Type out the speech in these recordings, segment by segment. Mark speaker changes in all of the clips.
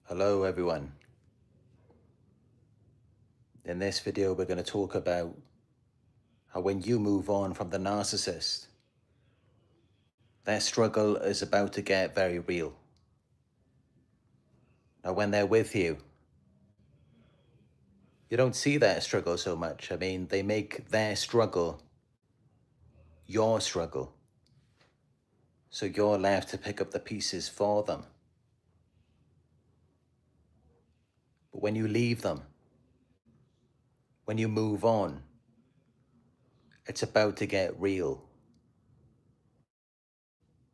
Speaker 1: Hello everyone. In this video we're going to talk about how when you move on from the narcissist, their struggle is about to get very real. Now when they're with you, you don't see their struggle so much. I mean, they make their struggle your struggle. So you're left to pick up the pieces for them. But when you leave them, when you move on, it's about to get real.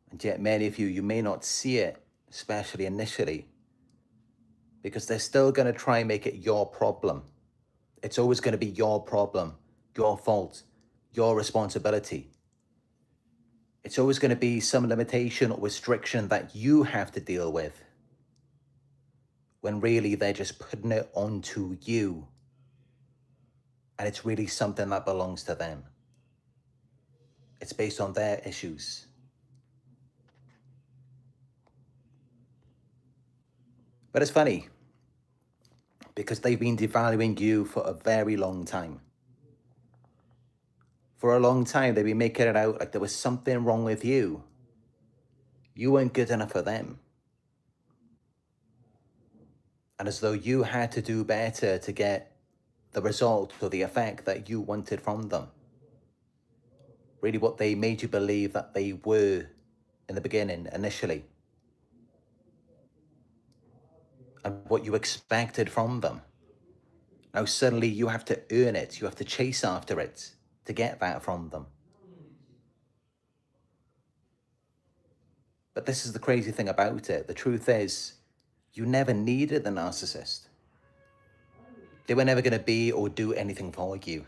Speaker 1: And yet many of you may not see it, especially initially, because they're still going to try and make it your problem. It's always going to be your problem, your fault, your responsibility. It's always going to be some limitation or restriction that you have to deal with, when really they're just putting it onto you. And it's really something that belongs to them. It's based on their issues. But it's funny, because they've been devaluing you for a very long time. For a long time, they've been making it out like there was something wrong with you. You weren't good enough for them. And as though you had to do better to get the result or the effect that you wanted from them. Really what they made you believe that they were in the beginning, initially. And what you expected from them. Now suddenly you have to earn it. You have to chase after it to get that from them. But this is the crazy thing about it. The truth is, you never needed the narcissist. They were never going to be or do anything for you.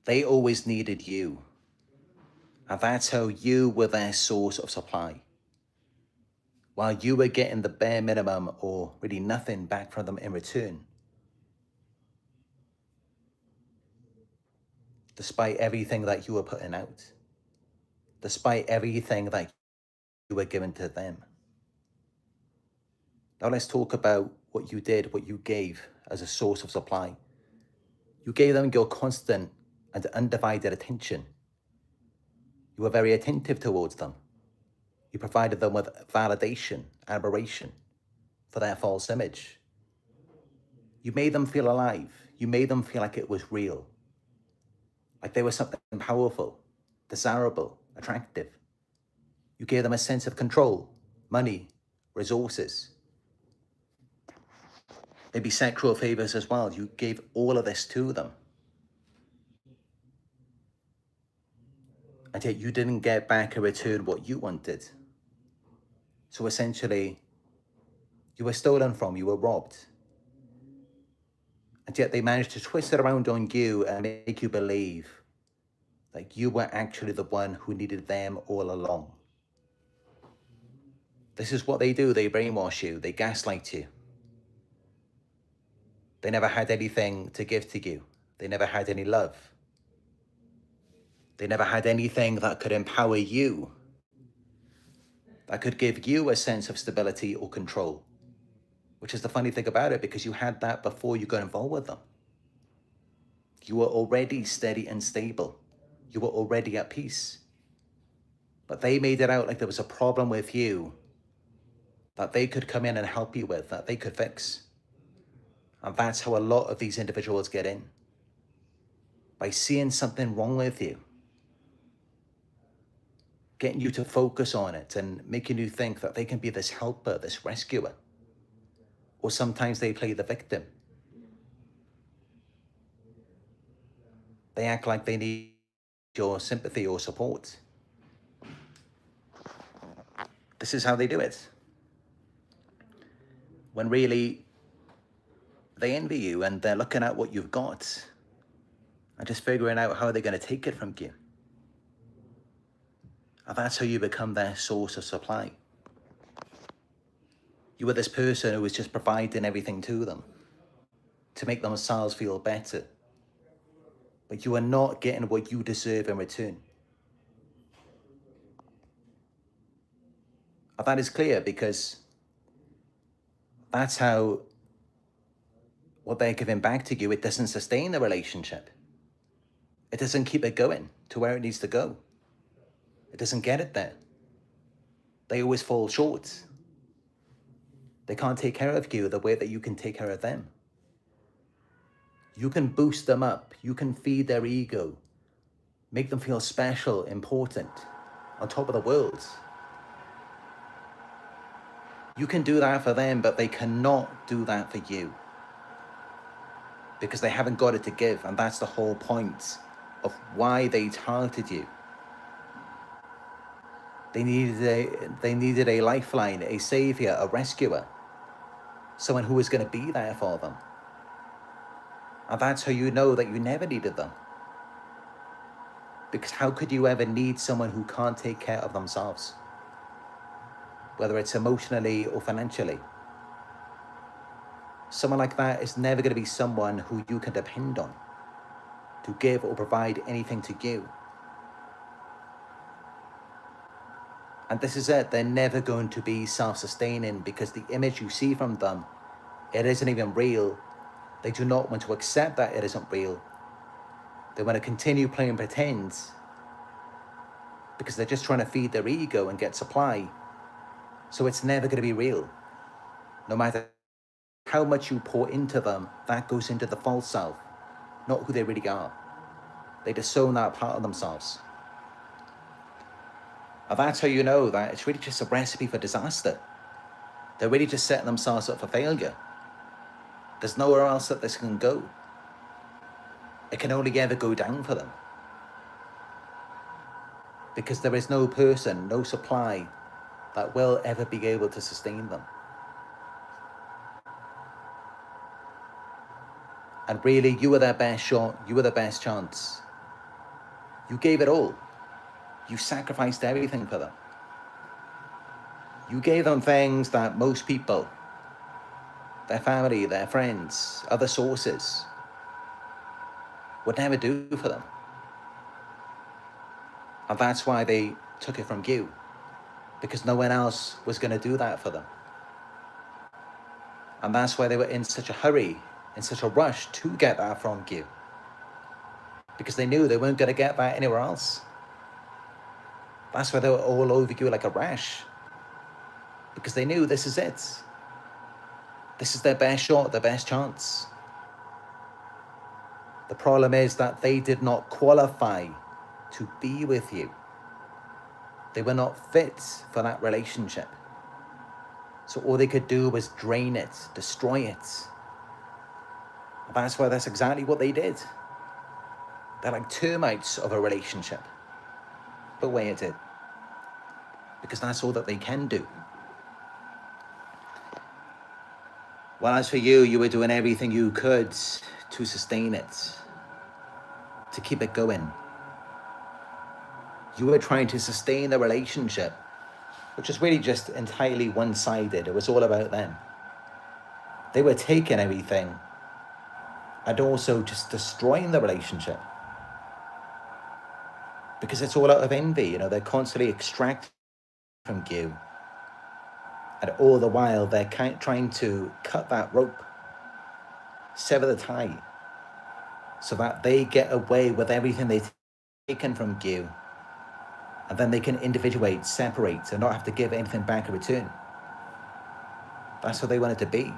Speaker 1: They always needed you. And that's how you were their source of supply. While you were getting the bare minimum or really nothing back from them in return. Despite everything that you were putting out. Despite everything that you were giving to them. Now let's talk about what you did, what you gave as a source of supply. You gave them your constant and undivided attention. You were very attentive towards them. You provided them with validation, admiration for their false image. You made them feel alive. You made them feel like it was real. Like they were something powerful, desirable, attractive. You gave them a sense of control, money, resources. Maybe sexual favors as well. You gave all of this to them. And yet you didn't get back in return what you wanted. So essentially, you were stolen from, you were robbed. And yet they managed to twist it around on you and make you believe that you were actually the one who needed them all along. This is what they do. They brainwash you. They gaslight you. They never had anything to give to you. They never had any love. They never had anything that could empower you, that could give you a sense of stability or control, which is the funny thing about it, because you had that before you got involved with them. You were already steady and stable. You were already at peace. But they made it out like there was a problem with you that they could come in and help you with, that they could fix. And that's how a lot of these individuals get in. By seeing something wrong with you. Getting you to focus on it and making you think that they can be this helper, this rescuer. Or sometimes they play the victim. They act like they need your sympathy or support. This is how they do it. When really they envy you and they're looking at what you've got and just figuring out how they're going to take it from you. And that's how you become their source of supply. You were this person who was just providing everything to them to make themselves feel better. But you are not getting what you deserve in return. And that is clear because That's how what they're giving back to you, it doesn't sustain the relationship. It doesn't keep it going to where it needs to go. It doesn't get it there. They always fall short. They can't take care of you the way that you can take care of them. You can boost them up. You can feed their ego, make them feel special, important, on top of the world. You can do that for them, but they cannot do that for you because they haven't got it to give. And that's the whole point of why they targeted you. They needed a lifeline, a savior, a rescuer, someone who was going to be there for them. And that's how you know that you never needed them. Because how could you ever need someone who can't take care of themselves? Whether it's emotionally or financially. Someone like that is never going to be someone who you can depend on to give or provide anything to you. And this is it, they're never going to be self-sustaining because the image you see from them, it isn't even real. They do not want to accept that it isn't real. They want to continue playing pretend because they're just trying to feed their ego and get supply. So it's never going to be real. No matter how much you pour into them, that goes into the false self, not who they really are. They disown that part of themselves. And that's how you know that it's really just a recipe for disaster. They're really just setting themselves up for failure. There's nowhere else that this can go. It can only ever go down for them. Because there is no person, no supply that will ever be able to sustain them. And really, you were their best shot, you were the best chance. You gave it all. You sacrificed everything for them. You gave them things that most people, their family, their friends, other sources, would never do for them. And that's why they took it from you, because no one else was going to do that for them. And that's why they were in such a hurry, in such a rush to get that from you, because they knew they weren't going to get that anywhere else. That's why they were all over you like a rash, because they knew this is it. This is their best shot, their best chance. The problem is that they did not qualify to be with you. They were not fit for that relationship. So all they could do was drain it, destroy it. That's why that's exactly what they did. They're like termites of a relationship. But way it did. Because that's all that they can do. Well, as for you, you were doing everything you could to sustain it, to keep it going. You were trying to sustain the relationship, which is really just entirely one-sided. It was all about them. They were taking everything and also just destroying the relationship. Because it's all out of envy, you know, they're constantly extracting from you. And all the while, they're trying to cut that rope, sever the tie, so that they get away with everything they've taken from you. And then they can individuate, separate, and not have to give anything back in return. That's what they want it to be.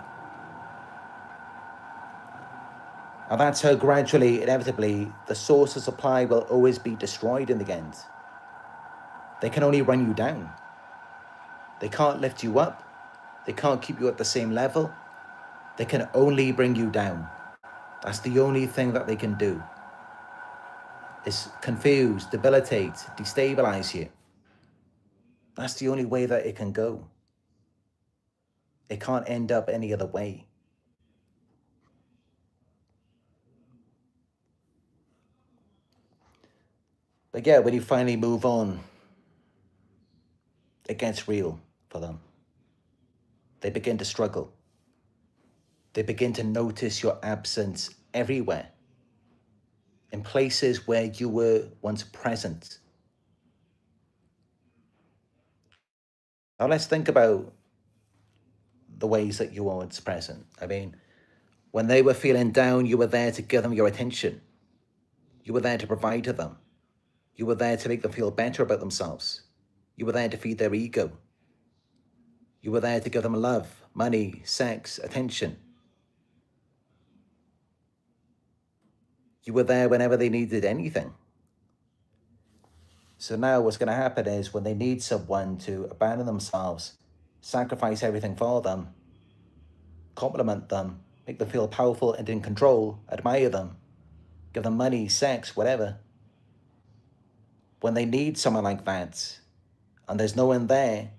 Speaker 1: And that's how gradually, inevitably, the source of supply will always be destroyed in the end. They can only run you down. They can't lift you up. They can't keep you at the same level. They can only bring you down. That's the only thing that they can do. Is confuse, debilitate, destabilize you. That's the only way that it can go. It can't end up any other way. But yeah, when you finally move on, it gets real for them. They begin to struggle. They begin to notice your absence everywhere, in places where you were once present. Now let's think about the ways that you weren't present. I mean, when they were feeling down, you were there to give them your attention. You were there to provide to them. You were there to make them feel better about themselves. You were there to feed their ego. You were there to give them love, money, sex, attention. You were there whenever they needed anything. So now what's going to happen is when they need someone to abandon themselves, sacrifice everything for them, compliment them, make them feel powerful and in control, admire them, give them money, sex, whatever. When they need someone like that, and there's no one there,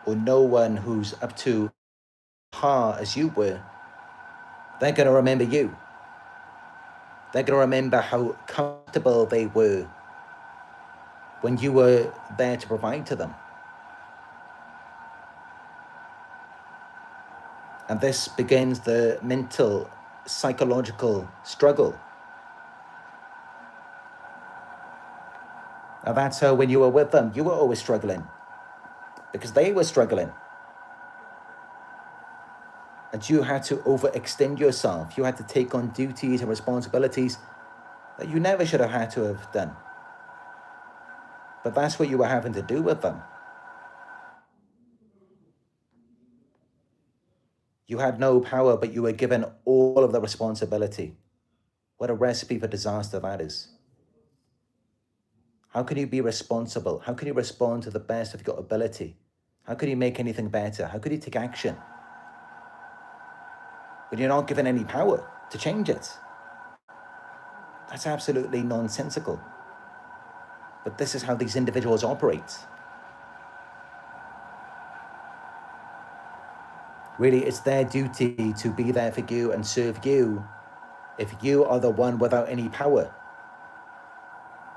Speaker 1: or no one who's up to par as you were, they're going to remember you. They're going to remember how comfortable they were when you were there to provide to them. And this begins the mental, psychological struggle. And that's how when you were with them, you were always struggling because they were struggling. And you had to overextend yourself. You had to take on duties and responsibilities that you never should have had to have done. But that's what you were having to do with them. You had no power, but you were given all of the responsibility. What a recipe for disaster that is. How can you be responsible? How can you respond to the best of your ability? How can you make anything better? How could you take action when you're not given any power to change it? That's absolutely nonsensical. But this is how these individuals operate. Really, it's their duty to be there for you and serve you if you are the one without any power.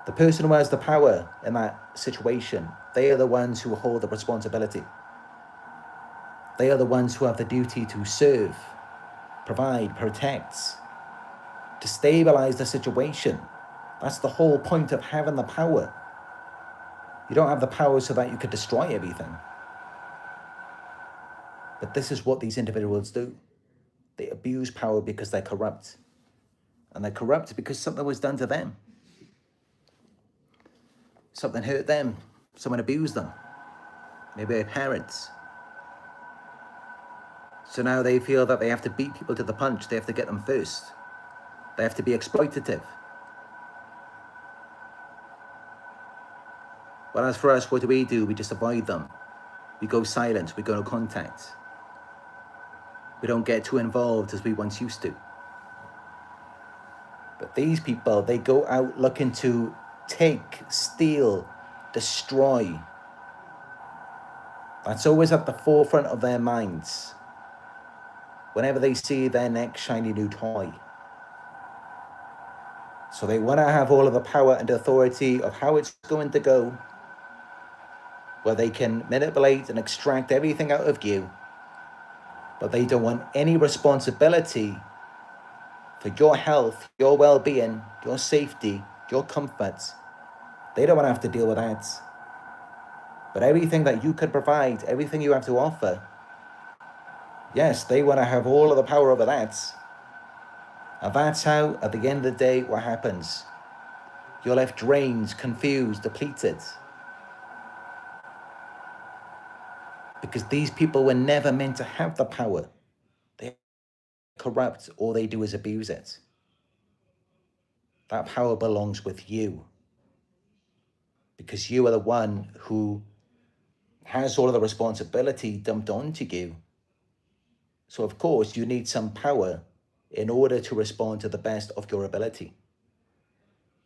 Speaker 1: The person who has the power in that situation, they are the ones who hold the responsibility. They are the ones who have the duty to serve, provide, protect, to stabilize the situation. That's the whole point of having the power. You don't have the power so that you could destroy everything. But this is what these individuals do. They abuse power because they're corrupt. And they're corrupt because something was done to them. Something hurt them. Someone abused them. Maybe their parents. So now they feel that they have to beat people to the punch. They have to get them first. They have to be exploitative. Whereas for us, what do? We just avoid them. We go silent. We go no contact. We don't get too involved as we once used to. But these people, they go out looking to take, steal, destroy. That's always at the forefront of their minds. Whenever they see their next shiny new toy. So they want to have all of the power and authority of how it's going to go, where they can manipulate and extract everything out of you, but they don't want any responsibility for your health, your well-being, your safety, your comfort. They don't want to have to deal with that. But everything that you could provide, everything you have to offer, yes, they want to have all of the power over that. And that's how, at the end of the day, what happens? You're left drained, confused, depleted. Because these people were never meant to have the power. They're corrupt. All they do is abuse it. That power belongs with you. Because you are the one who has all of the responsibility dumped onto you. So of course you need some power in order to respond to the best of your ability.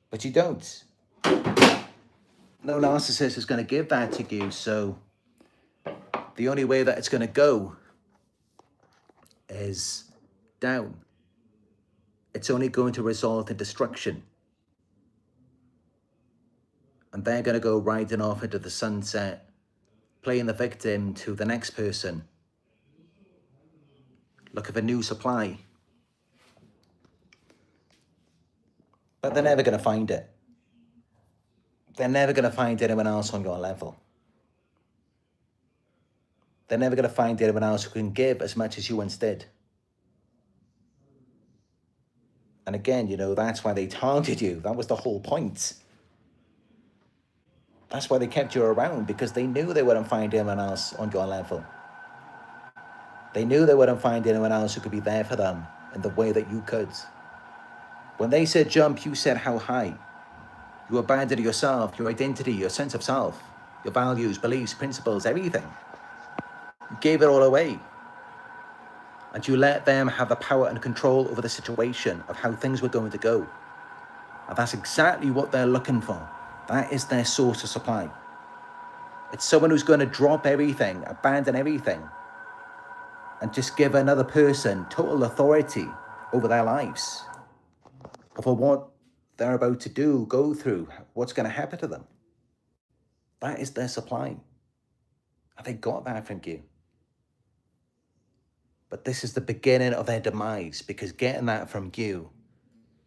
Speaker 1: But you don't. No narcissist is going to give that to you, so the only way that it's going to go is down. It's only going to result in destruction. And they're going to go riding off into the sunset, playing the victim to the next person, looking for new supply. But they're never going to find it. They're never going to find anyone else on your level. They're never going to find anyone else who can give as much as you once did. And again, you know, that's why they targeted you. That was the whole point. That's why they kept you around, because they knew they wouldn't find anyone else on your level. They knew they wouldn't find anyone else who could be there for them in the way that you could. When they said jump, you said how high. You abandoned yourself, your identity, your sense of self, your values, beliefs, principles, everything. You gave it all away. And you let them have the power and control over the situation of how things were going to go. And that's exactly what they're looking for. That is their source of supply. It's someone who's going to drop everything, abandon everything, and just give another person total authority over their lives, over what they're about to do, go through, what's going to happen to them. That is their supply. And they got that from you. But this is the beginning of their demise, because getting that from you,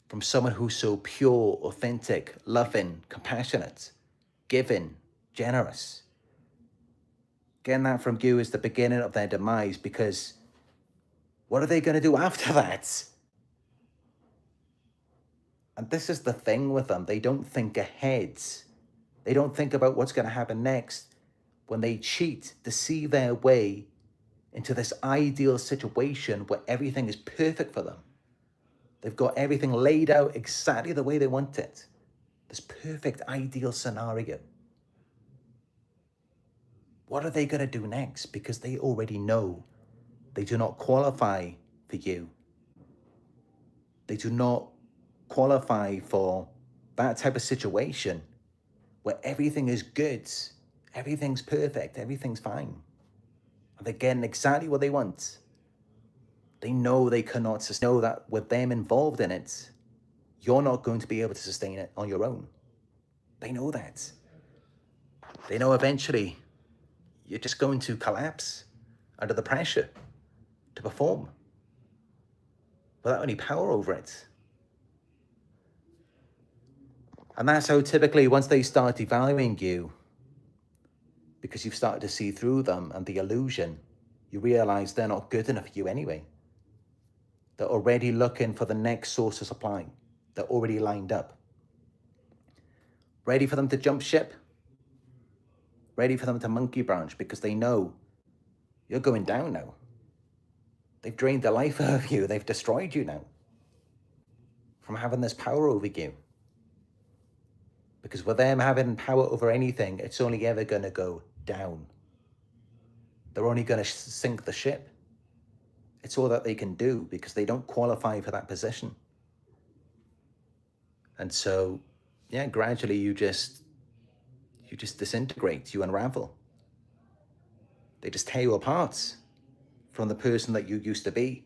Speaker 1: from someone who's so pure, authentic, loving, compassionate, giving, generous, getting that from you is the beginning of their demise, because what are they going to do after that? And this is the thing with them. They don't think ahead. They don't think about what's going to happen next. When they cheat, deceive their way into this ideal situation where everything is perfect for them. They've got everything laid out exactly the way they want it. This perfect, ideal scenario. What are they going to do next? Because they already know they do not qualify for you. They do not qualify for that type of situation where everything is good, everything's perfect, everything's fine. And they're getting exactly what they want. They know they cannot sustain, know that with them involved in it, you're not going to be able to sustain it on your own. They know that. They know eventually you're just going to collapse under the pressure to perform without any power over it. And that's how typically once they start devaluing you, because you've started to see through them and the illusion, you realize they're not good enough for you anyway. They're already looking for the next source of supply. They're already lined up. Ready for them to jump ship. Ready for them to monkey branch, because they know you're going down now. They've drained the life out of you. They've destroyed you now from having this power over you. Because with them having power over anything, it's only ever going to go down. They're only going to sink the ship. It's all that they can do, because they don't qualify for that position. And so, yeah, gradually you just disintegrate, you unravel. They just tear you apart from the person that you used to be.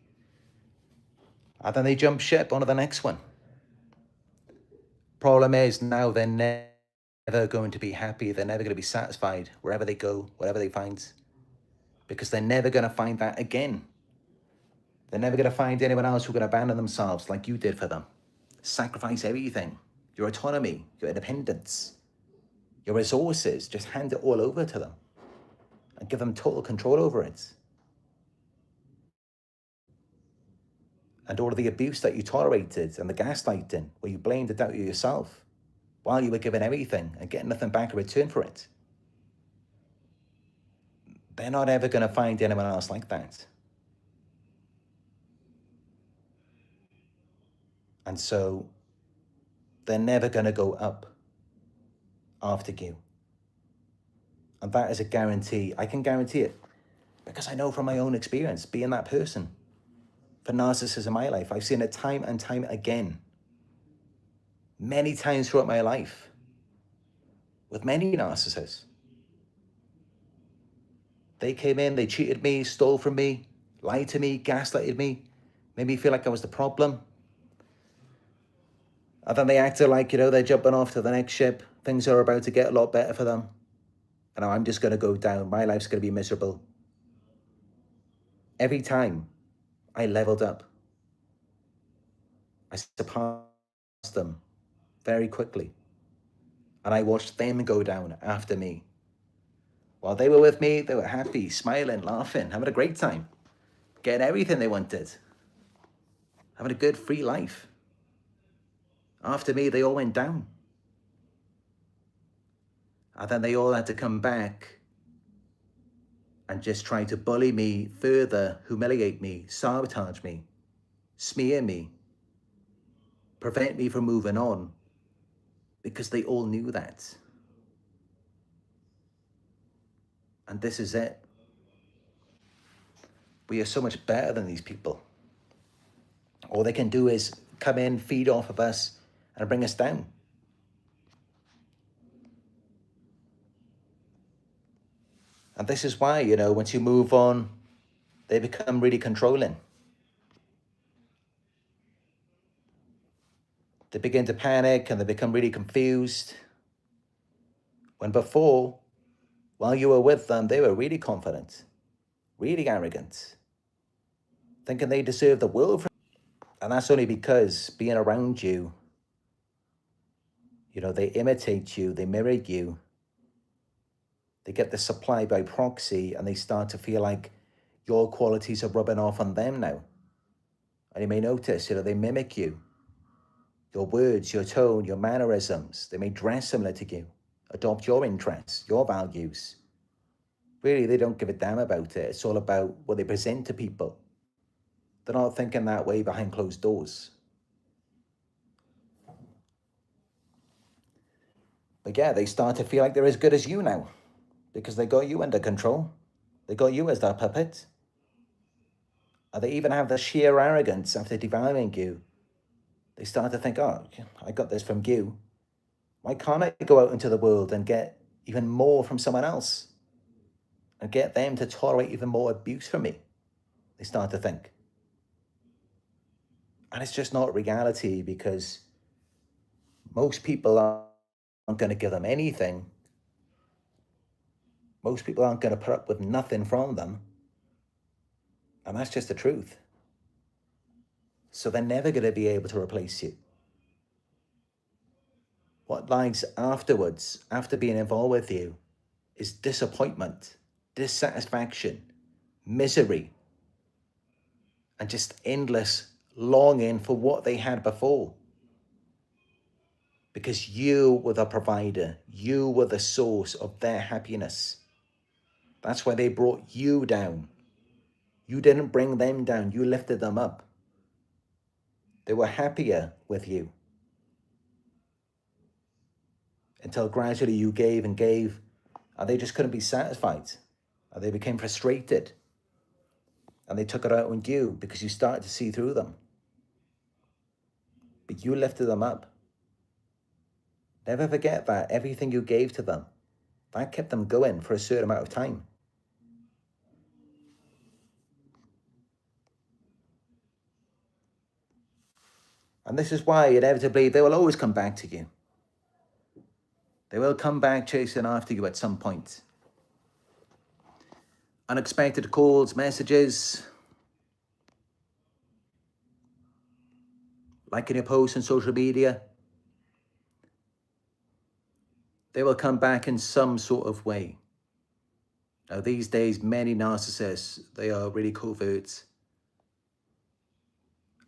Speaker 1: And then they jump ship onto the next one. Problem is, now they're never going to be happy. They're never going to be satisfied wherever they go, whatever they find, because they're never going to find that again. They're never going to find anyone else who can abandon themselves like you did for them. Sacrifice everything, your autonomy, your independence, your resources, just hand it all over to them and give them total control over it. And all of the abuse that you tolerated and the gaslighting, where you blamed the doubt yourself while you were given everything and getting nothing back in return for it. They're not ever going to find anyone else like that. And so they're never going to go up after you. And that is a guarantee. I can guarantee it because I know from my own experience, being that person for narcissists in my life. I've seen it time and time again, many times throughout my life, with many narcissists. They came in, they cheated me, stole from me, lied to me, gaslighted me, made me feel like I was the problem. And then they acted like, they're jumping off to the next ship. Things are about to get a lot better for them. And I'm just going to go down. My life's going to be miserable. Every time I leveled up, I surpassed them very quickly. And I watched them go down after me. While they were with me, they were happy, smiling, laughing, having a great time, getting everything they wanted, having a good, free life. After me, they all went down. And then they all had to come back and just try to bully me further, humiliate me, sabotage me, smear me, prevent me from moving on, because they all knew that. And this is it. We are so much better than these people. All they can do is come in, feed off of us, and bring us down. And this is why, once you move on, they become really controlling. They begin to panic and they become really confused. When before, while you were with them, they were really confident, really arrogant, thinking they deserve the world. And that's only because being around you, they imitate you, they mirror you. They get the supply by proxy and they start to feel like your qualities are rubbing off on them now. And you may notice, they mimic you. Your words, your tone, your mannerisms, they may dress similar to you, adopt your interests, your values. Really, they don't give a damn about it. It's all about what they present to people. They're not thinking that way behind closed doors. But yeah, they start to feel like they're as good as you now because they got you under control. They got you as their puppet. And they even have the sheer arrogance after devaluing you. They start to think, oh, I got this from you. Why can't I go out into the world and get even more from someone else? And get them to tolerate even more abuse from me? They start to think. And it's just not reality because most people aren't going to give them anything. Most people aren't going to put up with nothing from them. And that's just the truth. So they're never going to be able to replace you. What lies afterwards, after being involved with you, is disappointment, dissatisfaction, misery, and just endless longing for what they had before. Because you were the provider, you were the source of their happiness. That's why they brought you down. You didn't bring them down, you lifted them up. They were happier with you. Until gradually you gave and gave, and they just couldn't be satisfied. And they became frustrated. And they took it out on you because you started to see through them. But you lifted them up. Never forget that. Everything you gave to them, that kept them going for a certain amount of time. And this is why, inevitably, they will always come back to you. They will come back chasing after you at some point. Unexpected calls, messages, liking your posts on social media. They will come back in some sort of way. Now, these days, many narcissists, they are really covert.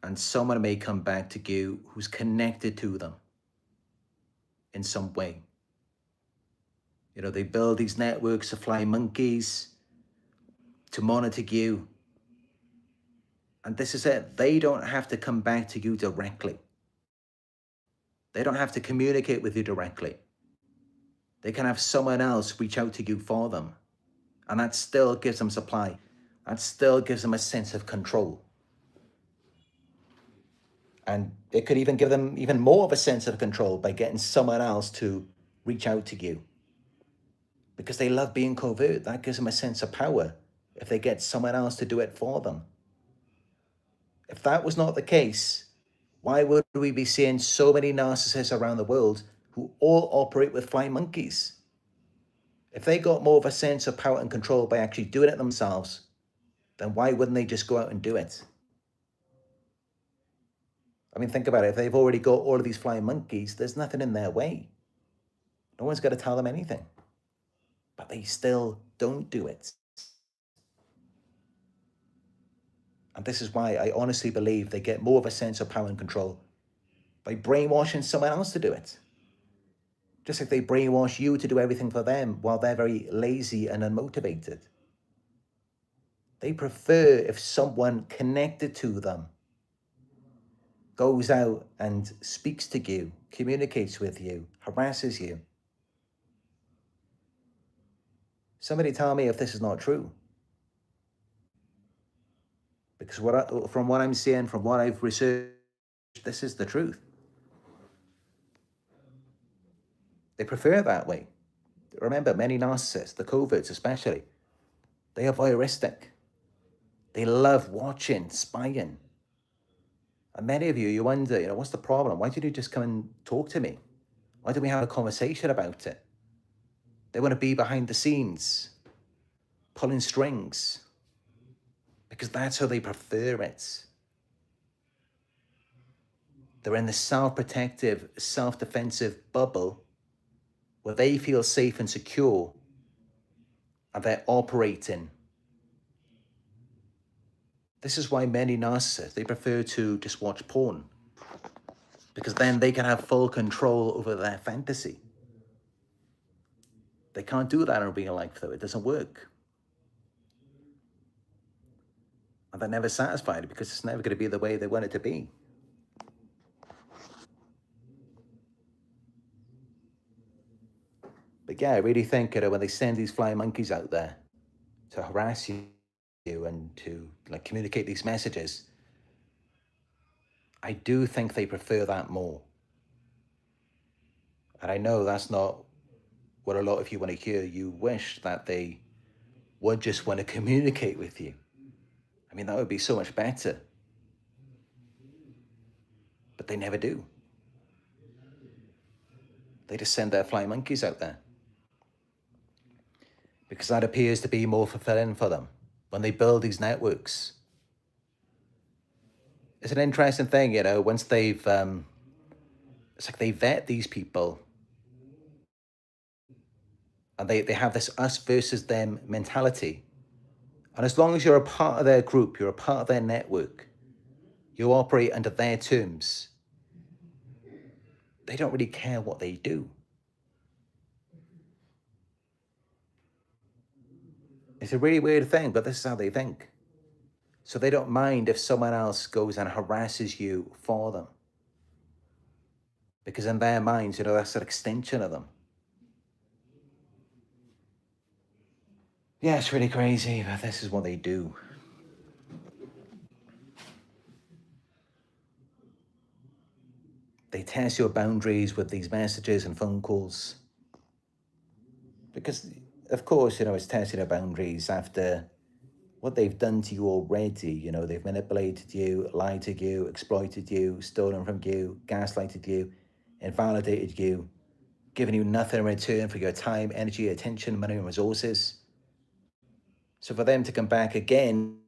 Speaker 1: And someone may come back to you who's connected to them in some way. They build these networks of flying monkeys to monitor you. And this is it. They don't have to come back to you directly. They don't have to communicate with you directly. They can have someone else reach out to you for them. And that still gives them supply. That still gives them a sense of control. And it could even give them even more of a sense of control by getting someone else to reach out to you. Because they love being covert. That gives them a sense of power if they get someone else to do it for them. If that was not the case, why would we be seeing so many narcissists around the world who all operate with flying monkeys? If they got more of a sense of power and control by actually doing it themselves, then why wouldn't they just go out and do it? I mean, think about it. If they've already got all of these flying monkeys, there's nothing in their way. No one's got to tell them anything. but they still don't do it. And this is why I honestly believe they get more of a sense of power and control by brainwashing someone else to do it. Just like they brainwash you to do everything for them while they're very lazy and unmotivated. They prefer if someone connected to them goes out and speaks to you, communicates with you, harasses you. Somebody tell me if this is not true. Because from what I'm seeing, from what I've researched, this is the truth. They prefer it that way. Remember, many narcissists, the coverts especially, they are voyeuristic. They love watching, spying. And many of you, you wonder, what's the problem? Why didn't you just come and talk to me? Why don't we have a conversation about it? They want to be behind the scenes, pulling strings, because that's how they prefer it. They're in the self-protective, self-defensive bubble where they feel safe and secure, and they're operating. This is why many narcissists, they prefer to just watch porn, because then they can have full control over their fantasy. They can't do that in real life, though. It doesn't work. And they're never satisfied because it's never going to be the way they want it to be. But yeah, I really think, when they send these flying monkeys out there to harass you and to communicate these messages, I do think they prefer that more. And I know that's not what a lot of you want to hear. You wish that they would just want to communicate with you. I mean, that would be so much better. But they never do. They just send their flying monkeys out there, because that appears to be more fulfilling for them when they build these networks. It's an interesting thing, once they've, it's like they vet these people and they have this us versus them mentality. And as long as you're a part of their group, you're a part of their network, you operate under their terms, they don't really care what they do. It's a really weird thing, but this is how they think. So they don't mind if someone else goes and harasses you for them, because in their minds, that's an extension of them. Yeah, it's really crazy, but this is what they do. They test your boundaries with these messages and phone calls. Because, of course, it's testing your boundaries after what they've done to you already. They've manipulated you, lied to you, exploited you, stolen from you, gaslighted you, invalidated you, given you nothing in return for your time, energy, attention, money, and resources. So for them to come back again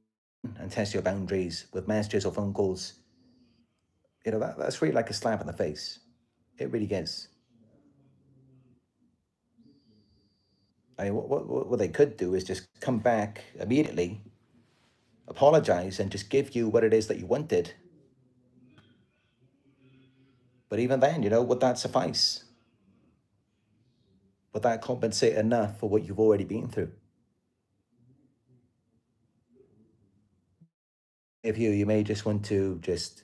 Speaker 1: and test your boundaries with messages or phone calls, that's really like a slap in the face. It really is. I mean, what they could do is just come back immediately, apologize, and just give you what it is that you wanted. But even then, would that suffice? Would that compensate enough for what you've already been through? If you may just want to just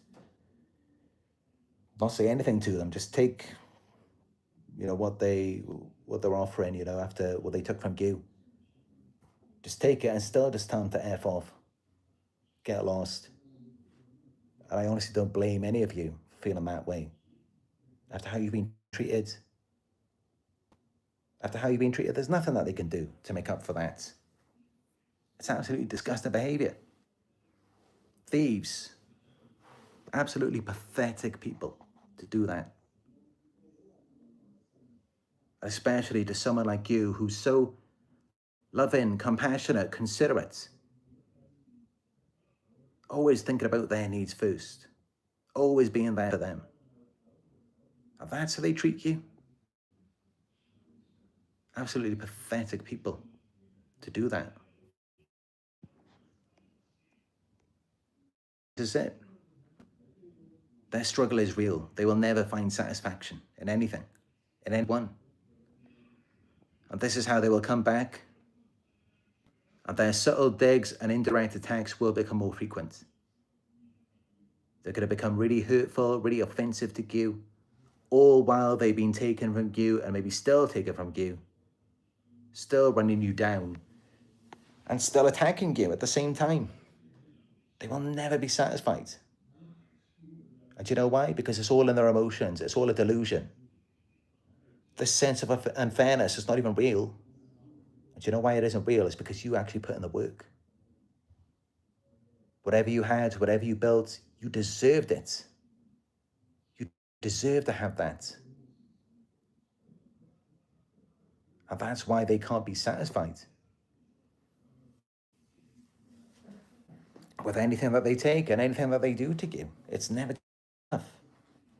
Speaker 1: not say anything to them, just take, what they're offering, after what they took from you. Just take it and still just tell them to F off, get lost. And I honestly don't blame any of you for feeling that way. After how you've been treated, there's nothing that they can do to make up for that. It's absolutely disgusting behavior. Thieves, absolutely pathetic people to do that. Especially to someone like you who's so loving, compassionate, considerate, always thinking about their needs first, always being there for them. And that's how they treat you. Absolutely pathetic people to do that. This is it. Their struggle is real. They will never find satisfaction in anything, in anyone. And this is how they will come back. And their subtle digs and indirect attacks will become more frequent. They're going to become really hurtful, really offensive to you, all while they've been taken from you and maybe still taken from you, still running you down, and still attacking you at the same time. They will never be satisfied. And do you know why? Because it's all in their emotions. It's all a delusion. This sense of unfairness is not even real. And do you know why it isn't real? It's because you actually put in the work. Whatever you had, whatever you built, you deserved it. You deserve to have that. And that's why they can't be satisfied with anything that they take and anything that they do to you. It's never enough.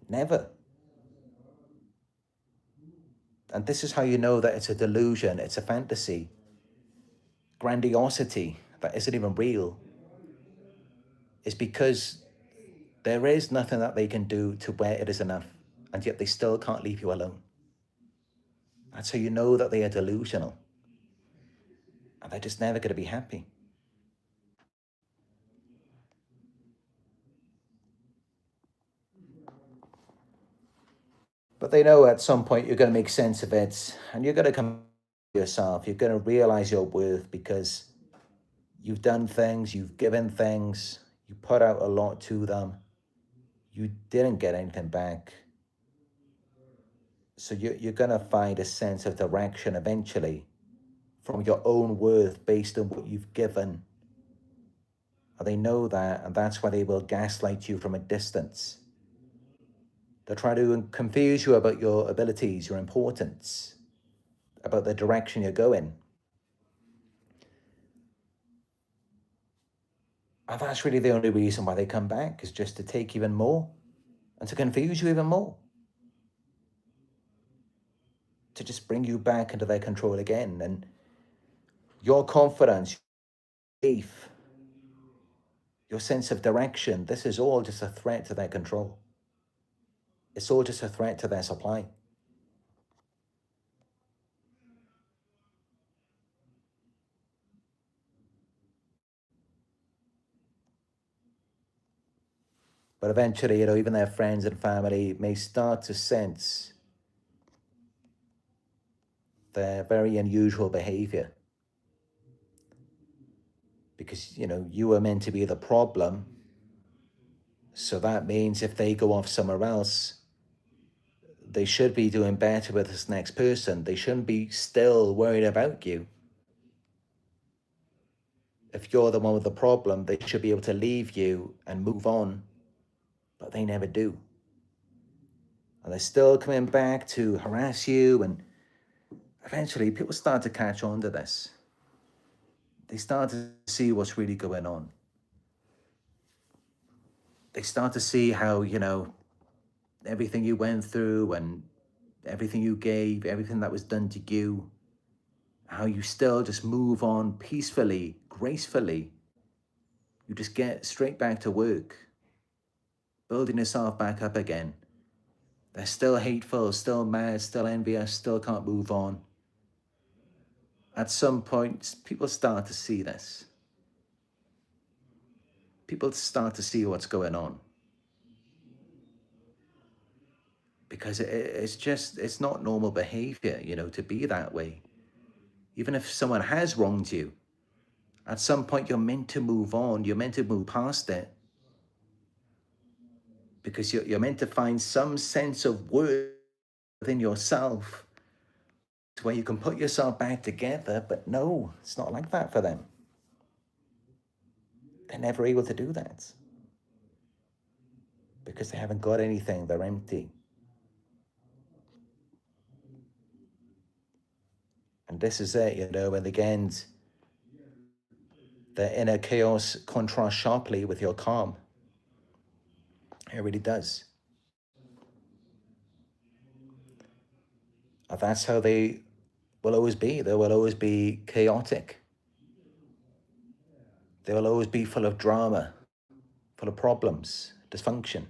Speaker 1: Never. And this is how you know that it's a delusion, it's a fantasy, grandiosity that isn't even real, is because there is nothing that they can do to where it is enough, and yet they still can't leave you alone. That's how you know that they are delusional, and they're just never going to be happy. But they know at some point you're going to make sense of it, and you're going to come to yourself. You're going to realize your worth because you've done things, you've given things, you put out a lot to them. You didn't get anything back. So you're going to find a sense of direction eventually from your own worth based on what you've given. And they know that, and that's why they will gaslight you from a distance. They'll try to confuse you about your abilities, your importance, about the direction you're going. And that's really the only reason why they come back, is just to take even more and to confuse you even more. To just bring you back into their control again. And your confidence, your belief, your sense of direction, this is all just a threat to their control. It's all just a threat to their supply. But eventually, even their friends and family may start to sense their very unusual behavior. Because, you were meant to be the problem. So that means if they go off somewhere else, they should be doing better with this next person. They shouldn't be still worried about you. If you're the one with the problem, they should be able to leave you and move on. But they never do. And they're still coming back to harass you. And eventually people start to catch on to this. They start to see what's really going on. They start to see how, everything you went through and everything you gave, everything that was done to you, how you still just move on peacefully, gracefully. You just get straight back to work, building yourself back up again. They're still hateful, still mad, still envious, still can't move on. At some point, people start to see this. People start to see what's going on. Because it's not normal behavior, to be that way. Even if someone has wronged you, at some point you're meant to move on. You're meant to move past it. Because you're meant to find some sense of worth within yourself to where you can put yourself back together. But no, it's not like that for them. They're never able to do that. Because they haven't got anything. They're empty. And this is it, and again, the inner chaos contrasts sharply with your calm. It really does. And that's how they will always be. They will always be chaotic. They will always be full of drama, full of problems, dysfunction,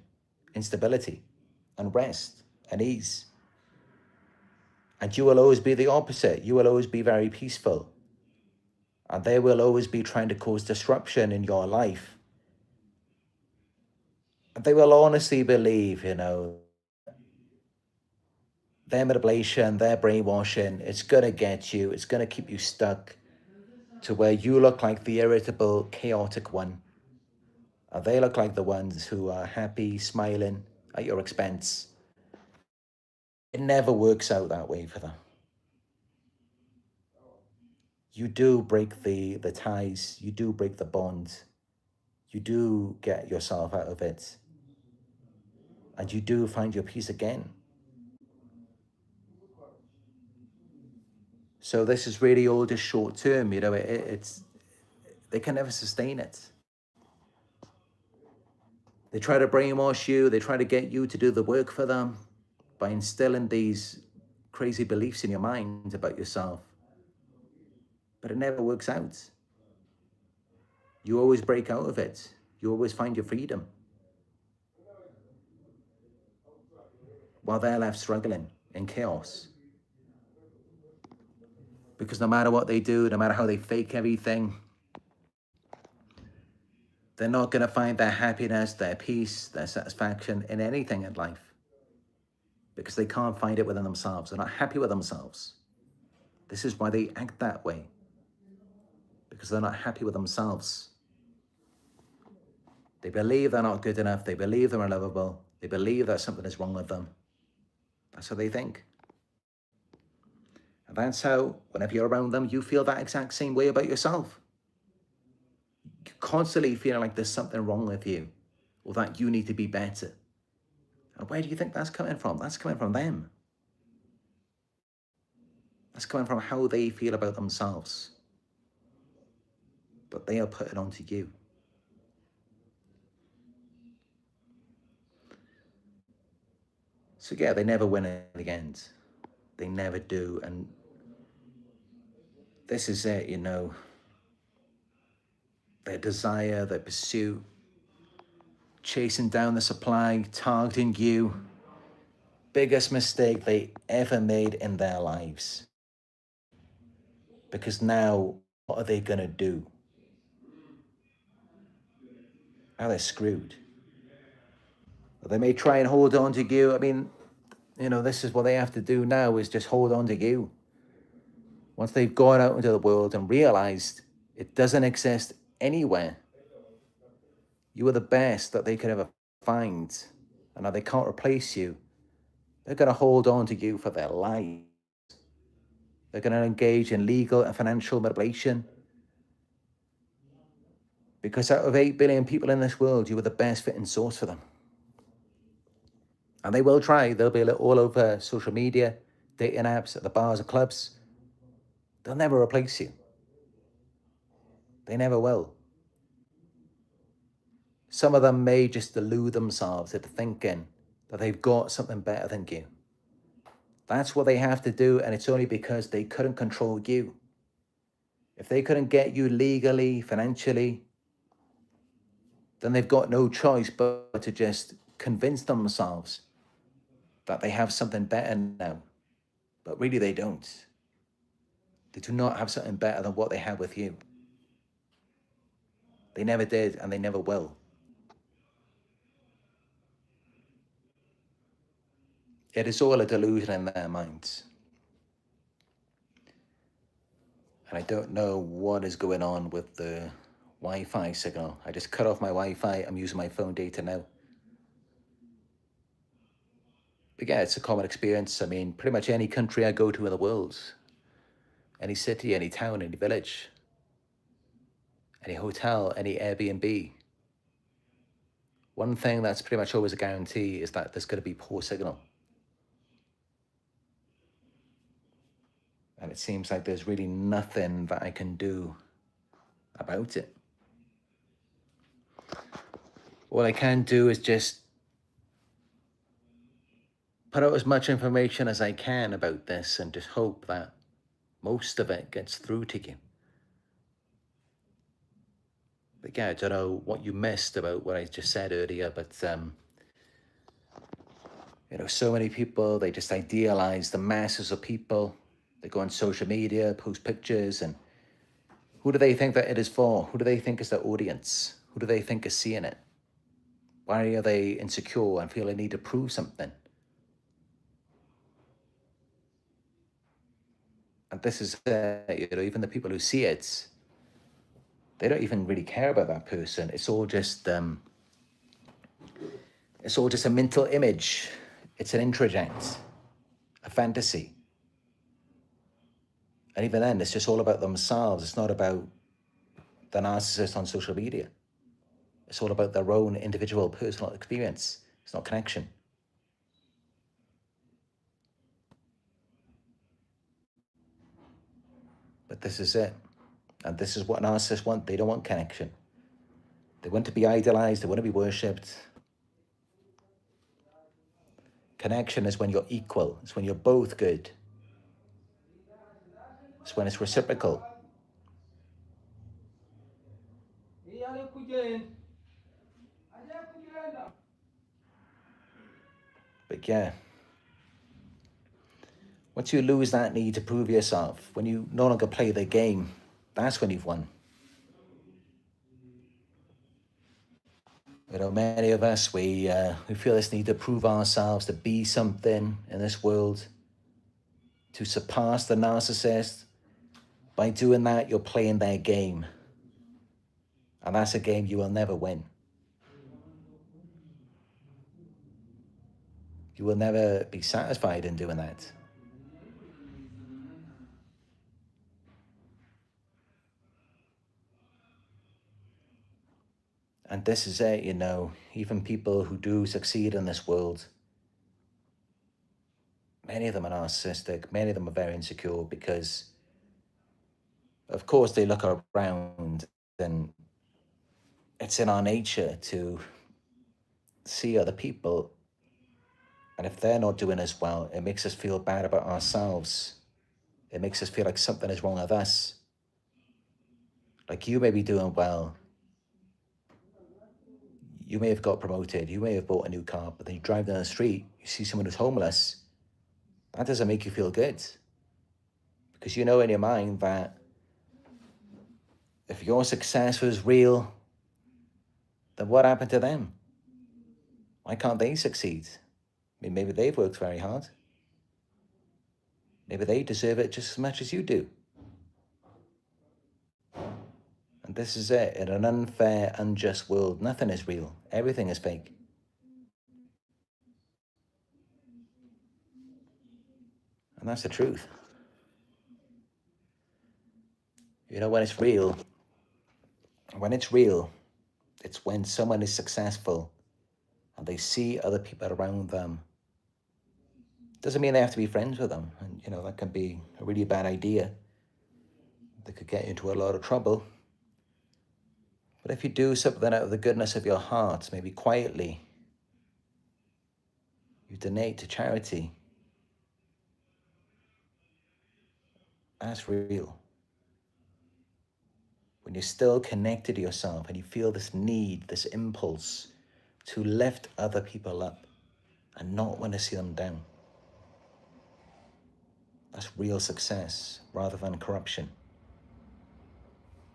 Speaker 1: instability, unrest, unease. And you will always be the opposite. You will always be very peaceful. And they will always be trying to cause disruption in your life. And they will honestly believe, their manipulation, their brainwashing, it's going to get you, it's going to keep you stuck to where you look like the irritable, chaotic one. And they look like the ones who are happy, smiling at your expense. It never works out that way for them. You do break the ties, you do break the bond, you do get yourself out of it, and you do find your peace again. So this is really all just short term, it's they can never sustain it. They try to brainwash you, they try to get you to do the work for them by instilling these crazy beliefs in your mind about yourself. But it never works out. You always break out of it. You always find your freedom. While they're left struggling in chaos. Because no matter what they do, no matter how they fake everything, they're not going to find their happiness, their peace, their satisfaction in anything in life. Because they can't find it within themselves. They're not happy with themselves. This is why they act that way. Because they're not happy with themselves. They believe they're not good enough. They believe they're unlovable. They believe that something is wrong with them. That's how they think. And that's how, whenever you're around them, you feel that exact same way about yourself. You're constantly feeling like there's something wrong with you, or that you need to be better. And where do you think that's coming from? That's coming from them. That's coming from how they feel about themselves. But they are putting onto you. So yeah, they never win in the end. They never do. And this is it, their desire, their pursuit, chasing down the supply, targeting you. Biggest mistake they ever made in their lives. Because now, what are they going to do? Now they're screwed. They may try and hold on to you. I mean, this is what they have to do now, is just hold on to you. Once they've gone out into the world and realized it doesn't exist anywhere, you are the best that they could ever find, and now they can't replace you. They're going to hold on to you for their lives. They're going to engage in legal and financial manipulation. Because out of 8 billion people in this world, you are the best fitting source for them. And they will try. They'll be all over social media, dating apps, at the bars and clubs. They'll never replace you. They never will. Some of them may just delude themselves into thinking that they've got something better than you. That's what they have to do, and it's only because they couldn't control you. If they couldn't get you legally, financially, then they've got no choice but to just convince themselves that they have something better now. But really they don't. They do not have something better than what they have with you. They never did, and they never will. It is all a delusion in their minds. And I don't know what is going on with the Wi-Fi signal. I just cut off my Wi-Fi. I'm using my phone data now. But yeah, it's a common experience. I mean, pretty much any country I go to in the world, any city, any town, any village, any hotel, any Airbnb, one thing that's pretty much always a guarantee is that there's going to be poor signal. And it seems like there's really nothing that I can do about it. All I can do is just put out as much information as I can about this and just hope that Most of it gets through to you. But yeah, I don't know what you missed about what I just said earlier, but so many people, they just idealize the masses of people. They go on social media, post pictures, and who do they think that it is for? Who do they think is their audience? Who do they think is seeing it? Why are they insecure and feel they need to prove something? And this is, even the people who see it, they don't even really care about that person. It's all just a mental image. It's an introject, a fantasy. And even then, it's just all about themselves. It's not about the narcissist on social media. It's all about their own individual personal experience. It's not connection. But this is it. And this is what narcissists want. They don't want connection. They want to be idolized. They want to be worshipped. Connection is when you're equal. It's when you're both good. It's when it's reciprocal. But yeah, once you lose that need to prove yourself, when you no longer play the game, that's when you've won. Many of us, we feel this need to prove ourselves, to be something in this world, to surpass the narcissist. By doing that, you're playing their game. And that's a game you will never win. You will never be satisfied in doing that. And this is it, even people who do succeed in this world, many of them are narcissistic, many of them are very insecure because, of course, they look around and it's in our nature to see other people. And if they're not doing as well, it makes us feel bad about ourselves. It makes us feel like something is wrong with us. Like you may be doing well. You may have got promoted. You may have bought a new car, but then you drive down the street, you see someone who's homeless. That doesn't make you feel good. Because you know in your mind that if your success was real, then what happened to them? Why can't they succeed? I mean, maybe they've worked very hard. Maybe they deserve it just as much as you do. And this is it. In an unfair, unjust world, nothing is real. Everything is fake. And that's the truth. When it's real, it's when someone is successful and they see other people around them. Doesn't mean they have to be friends with them. And, that can be a really bad idea. They could get into a lot of trouble. But if you do something out of the goodness of your heart, maybe quietly, you donate to charity, that's real. When you're still connected to yourself and you feel this need, this impulse to lift other people up and not want to see them down. That's real success rather than corruption.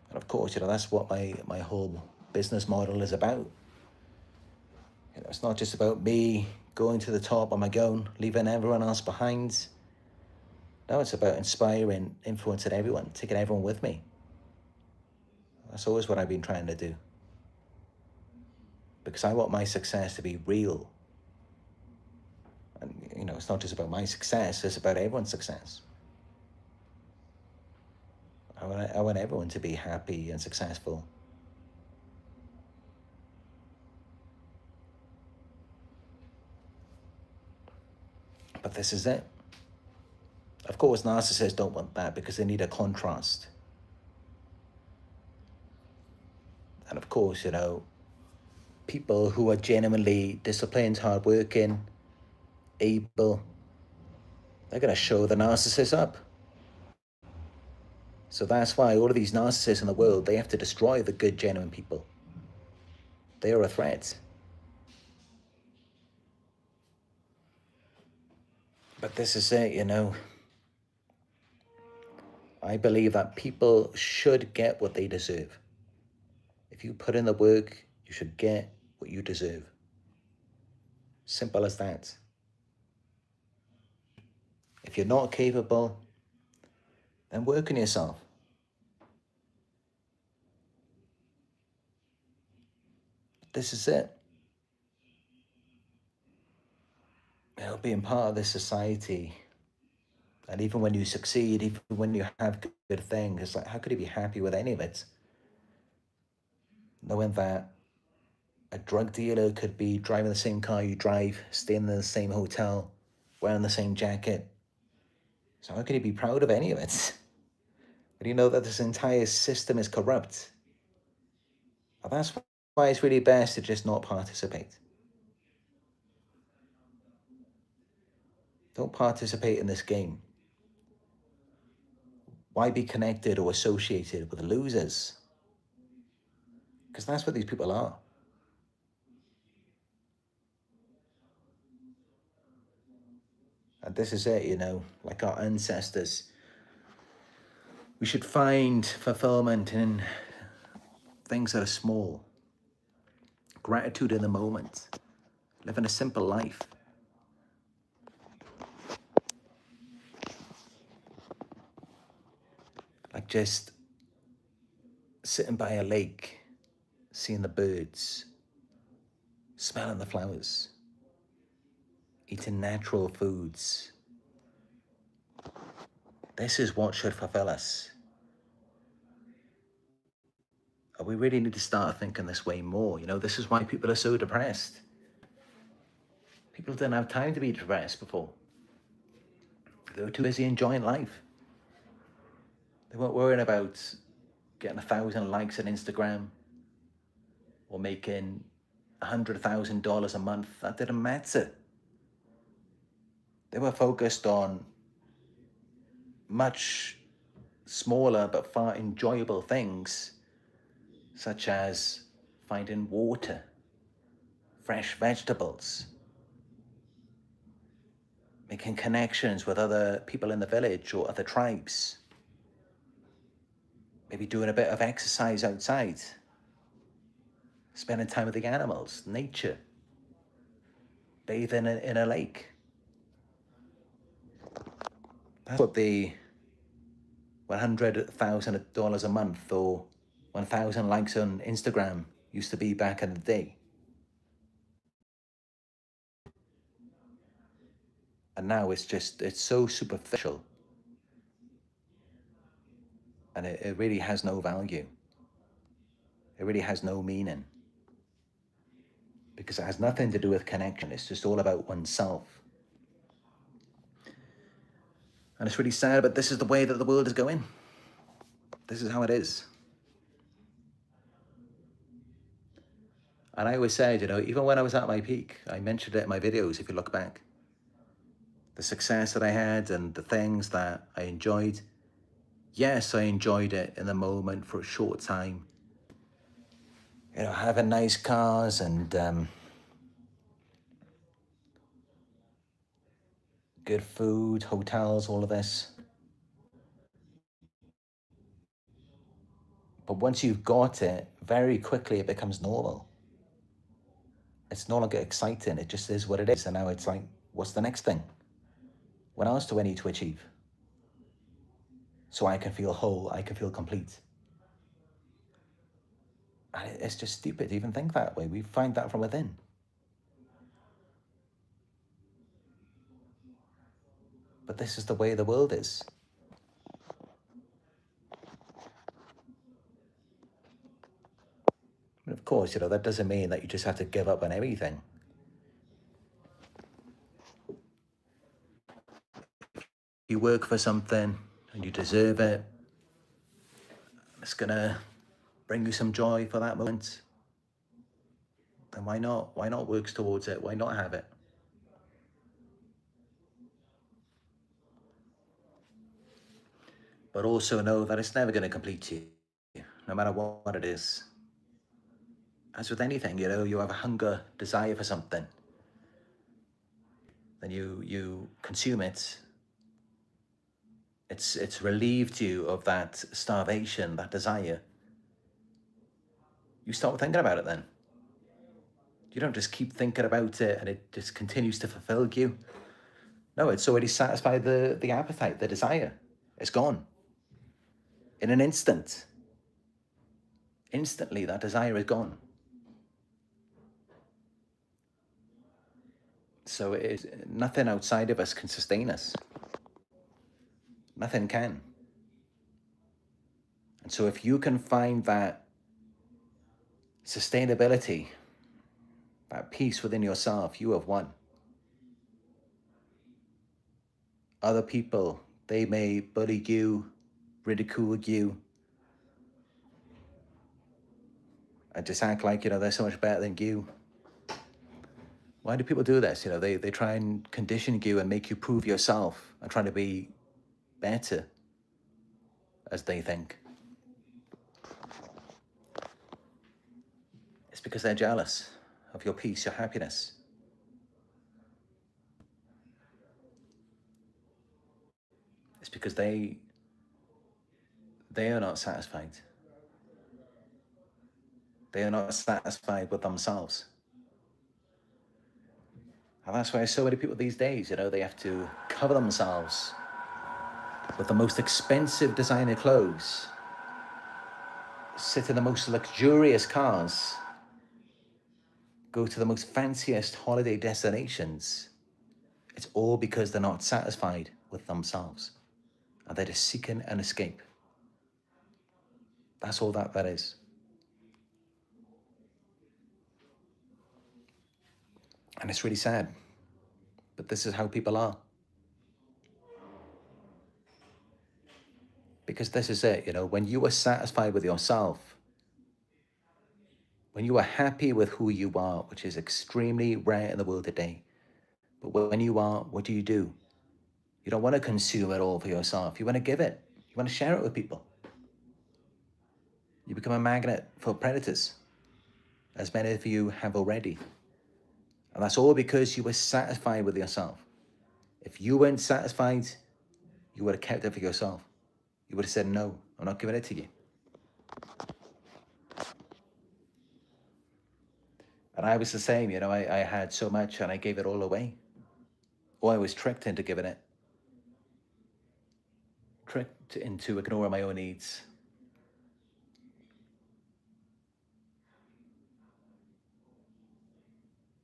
Speaker 1: And of course, that's what my whole business model is about. It's not just about me going to the top on my own, leaving everyone else behind. No, it's about inspiring, influencing everyone, taking everyone with me. That's always what I've been trying to do. Because I want my success to be real. And, it's not just about my success, it's about everyone's success. I want everyone to be happy and successful. But this is it. Of course, narcissists don't want that because they need a contrast. And of course, people who are genuinely disciplined, hardworking, able, they're going to show the narcissist up. So that's why all of these narcissists in the world, they have to destroy the good, genuine people. They are a threat. But this is it, you know. I believe that people should get what they deserve. If you put in the work, you should get what you deserve. Simple as that. If you're not capable, then work on yourself. This is it. You know, being part of this society, and even when you succeed, even when you have good things, it's like, how could you be happy with any of it? Knowing that a drug dealer could be driving the same car you drive, staying in the same hotel, wearing the same jacket. So how could you be proud of any of it? But you know that this entire system is corrupt. And that's why it's really best to just not participate. Don't participate in this game. Why be connected or associated with losers? Because that's what these people are. And this is it, you know, like our ancestors. We should find fulfillment in things that are small. Gratitude in the moment. Living a simple life. Like just sitting by a lake, seeing the birds, smelling the flowers, eating natural foods. This is what should fulfill us. We really need to start thinking this way more. You know, this is why people are so depressed. People didn't have time to be depressed before. They were too busy enjoying life. They weren't worrying about getting 1,000 likes on Instagram or making $100,000 a month. That didn't matter. They were focused on much smaller but far enjoyable things, such as finding water, fresh vegetables, making connections with other people in the village or other tribes, maybe doing a bit of exercise outside, spending time with the animals, nature, bathing in a lake. That's what the $100,000 a month or 1,000 likes on Instagram used to be back in the day. And now it's so superficial. And it really has no value. It really has no meaning. Because it has nothing to do with connection. It's just all about oneself. And it's really sad, but this is the way that the world is going. This is how it is. And I always said, you know, even when I was at my peak, I mentioned it in my videos, if you look back. The success that I had and the things that I enjoyed. Yes, I enjoyed it in the moment for a short time. You know, having nice cars and good food, hotels, all of this. But once you've got it, very quickly it becomes normal. It's no longer exciting. It just is what it is. And now it's like, what's the next thing? What else do I need to achieve? So I can feel whole, I can feel complete. And it's just stupid to even think that way. We find that from within. But this is the way the world is. And of course, you know, that doesn't mean that you just have to give up on everything. You work for something and you deserve it. It's gonna bring you some joy for that moment. Then why not? Why not work towards it? Why not have it? but also know that it's never going to complete you, no matter what it is. As with anything, you know, you have a hunger, desire for something, then you consume it. It's relieved you of that starvation, that desire. You stop thinking about it then. You don't just keep thinking about it and it just continues to fulfill you. No, it's already satisfied the appetite, the desire. It's gone. In an instant. Instantly, that desire is gone. So it is, nothing outside of us can sustain us. Nothing can. And so if you can find that sustainability, that peace within yourself, you have won. Other people, they may bully you, ridicule you, and just act like, you know, they're so much better than you. Why do people do this? You know, they try and condition you and make you prove yourself and try to be better, as they think. It's because they're jealous of your peace, your happiness. It's because they are not satisfied. They are not satisfied with themselves. And that's why so many people these days, you know, they have to cover themselves with the most expensive designer clothes, sit in the most luxurious cars, go to the most fanciest holiday destinations. It's all because they're not satisfied with themselves. And they're just seeking an escape. That's all that is. And it's really sad. But this is how people are. Because this is it, you know, when you are satisfied with yourself, when you are happy with who you are, which is extremely rare in the world today, but when you are, what do? You don't want to consume it all for yourself. You want to give it. You want to share it with people. You become a magnet for predators, as many of you have already. And that's all because you were satisfied with yourself. If you weren't satisfied, you would have kept it for yourself. You would have said, no, I'm not giving it to you. And I was the same, you know, I had so much and I gave it all away. Or I was tricked into giving it. Tricked into ignoring my own needs.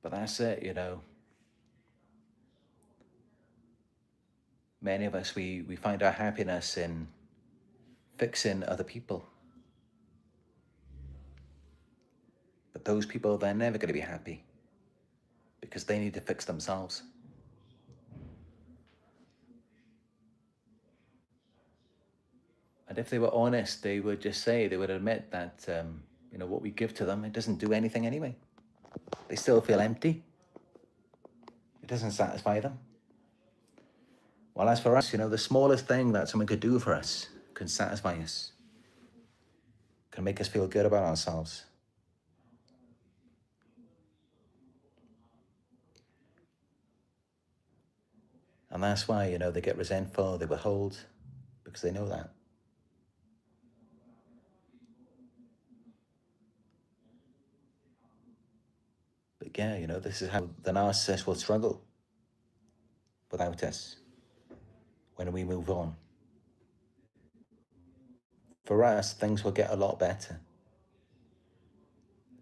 Speaker 1: But that's it, you know. Many of us, we find our happiness in fixing other people. But those people, they're never going to be happy because they need to fix themselves. And if they were honest, they would just say, they would admit that, you know, what we give to them, it doesn't do anything anyway. They still feel empty. It doesn't satisfy them. Well, as for us, you know, the smallest thing that someone could do for us can satisfy us, can make us feel good about ourselves. And that's why, you know, they get resentful, they withhold, because they know that. But yeah, you know, this is how the narcissist will struggle without us when we move on. For us, things will get a lot better.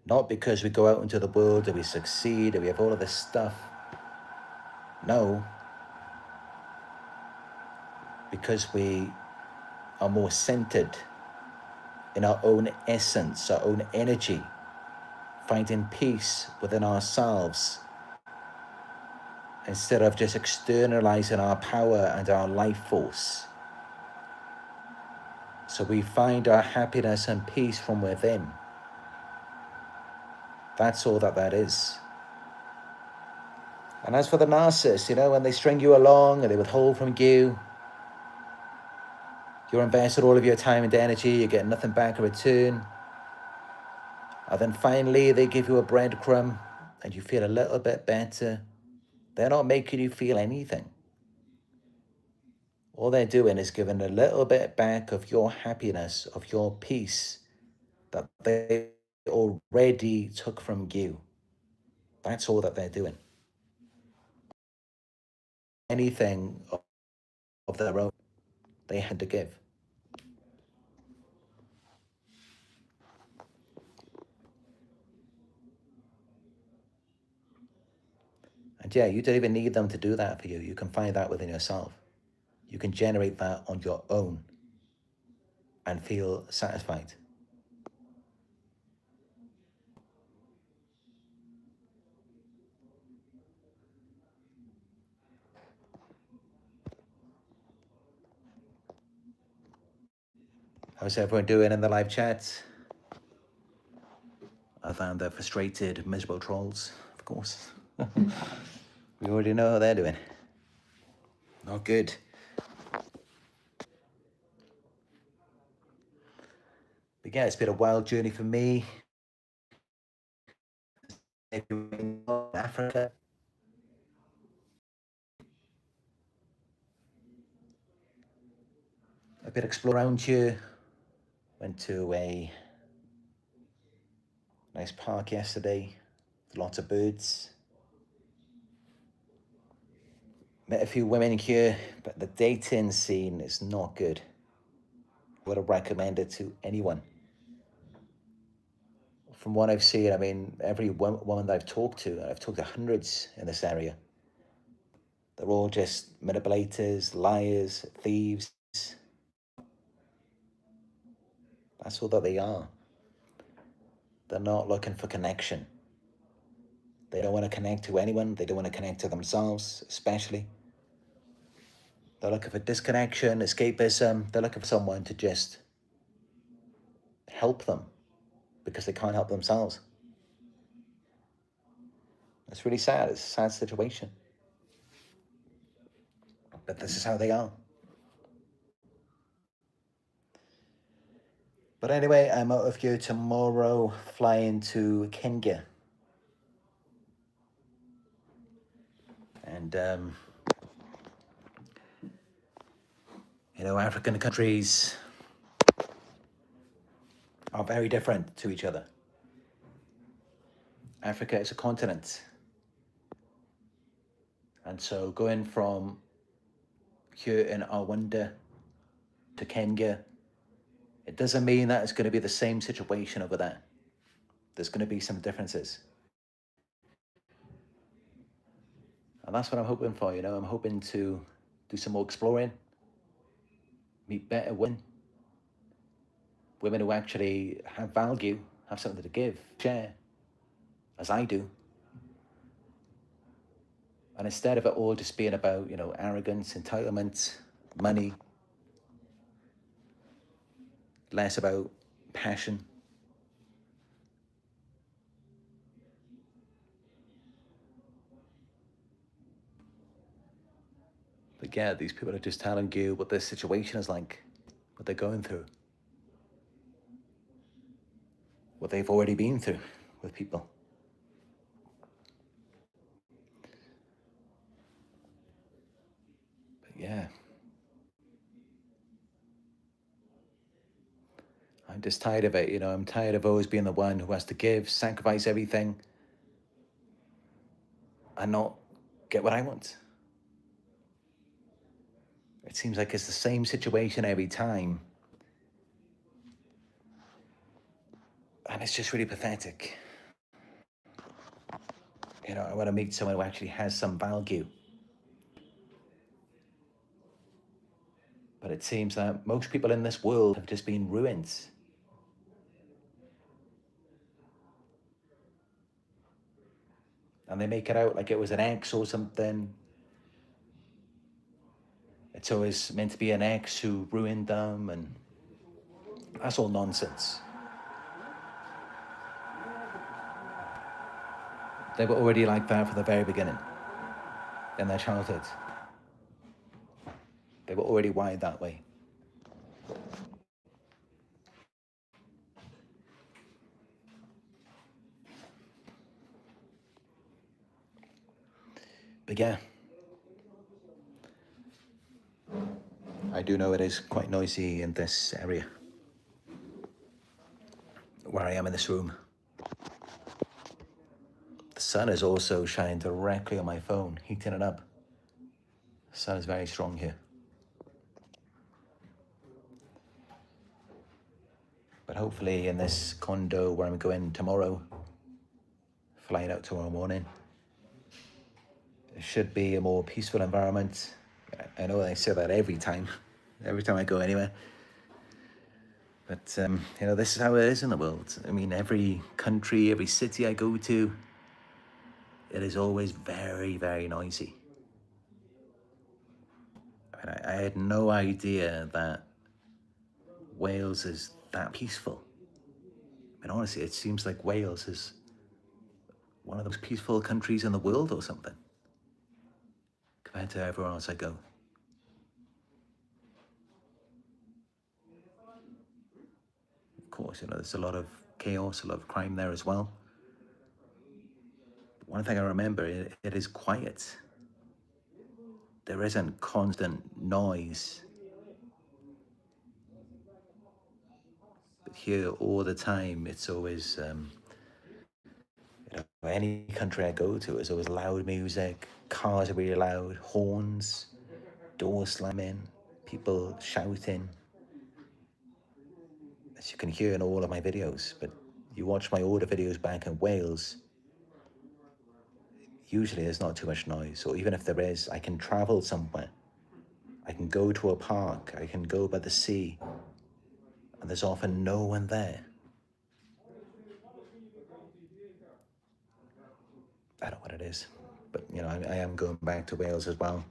Speaker 1: Not because we go out into the world and we succeed and we have all of this stuff. No. Because we are more centered in our own essence, our own energy, finding peace within ourselves instead of just externalizing our power and our life force. So we find our happiness and peace from within. That's all that is. And as for the narcissist, you know, when they string you along and they withhold from you, You're invested all of your time and energy, you get nothing back in return. And then finally they give you a breadcrumb and you feel a little bit better. They're not making you feel anything. All they're doing is giving a little bit back of your happiness, of your peace that they already took from you. That's all that they're doing. Anything of their own they had to give. And yeah, you don't even need them to do that for you. You can find that within yourself. You can generate that on your own and feel satisfied. How's everyone doing in the live chat? I found the frustrated, miserable trolls, of course. We already know how they're doing. Not good. But yeah, it's been a wild journey for me. Africa. A bit explore around here. Went to a nice park yesterday. Lots of birds. Met a few women here, but the dating scene is not good. Would have recommended to anyone. From what I've seen, I mean, every woman that I've talked to hundreds in this area. They're all just manipulators, liars, thieves. That's all that they are. They're not looking for connection. They don't want to connect to anyone. They don't want to connect to themselves, especially. They're looking for disconnection, escapism. They're looking for someone to just help them because they can't help themselves. It's really sad. It's a sad situation. But this is how they are. But anyway, I'm out of here tomorrow, flying to Kenya. And, African countries are very different to each other. Africa is a continent. And so going from here in Rwanda to Kenya, it doesn't mean that it's going to be the same situation over there. There's going to be some differences. And that's what I'm hoping for, I'm hoping to do some more exploring, meet better women who actually have value, have something to give, share, as I do. And instead of it all just being about, arrogance, entitlement, money, less about passion. But yeah, these people are just telling you what their situation is like, what they're going through, what they've already been through with people. But yeah. I'm just tired of it, I'm tired of always being the one who has to give, sacrifice everything, and not get what I want. It seems like it's the same situation every time. And it's just really pathetic. I want to meet someone who actually has some value. But it seems that most people in this world have just been ruined. And they make it out like it was an ex or something. It's always meant to be an ex who ruined them, and that's all nonsense. They were already like that from the very beginning, in their childhood. They were already wired that way. But yeah, I do know it is quite noisy in this area where I am in this room. The sun is also shining directly on my phone, heating it up. The sun is very strong here. But hopefully in this condo where I'm going tomorrow, flying out tomorrow morning, it should be a more peaceful environment. I know I say that every time I go anywhere. But, this is how it is in the world. I mean, every country, every city I go to, it is always very, very noisy. I mean, I had no idea that Wales is that peaceful. I mean, honestly, it seems like Wales is one of those peaceful countries in the world or something, compared to everywhere else I go. Of course, there's a lot of chaos, a lot of crime there as well. But one thing I remember, it is quiet. There isn't constant noise. But here, all the time, it's always, any country I go to, it's always loud music, cars are really loud, horns, doors slamming, people shouting. As you can hear in all of my videos, but you watch my older videos back in Wales, usually there's not too much noise, or even if there is, I can travel somewhere. I can go to a park, I can go by the sea, and there's often no one there. I don't know what it is, but I am going back to Wales as well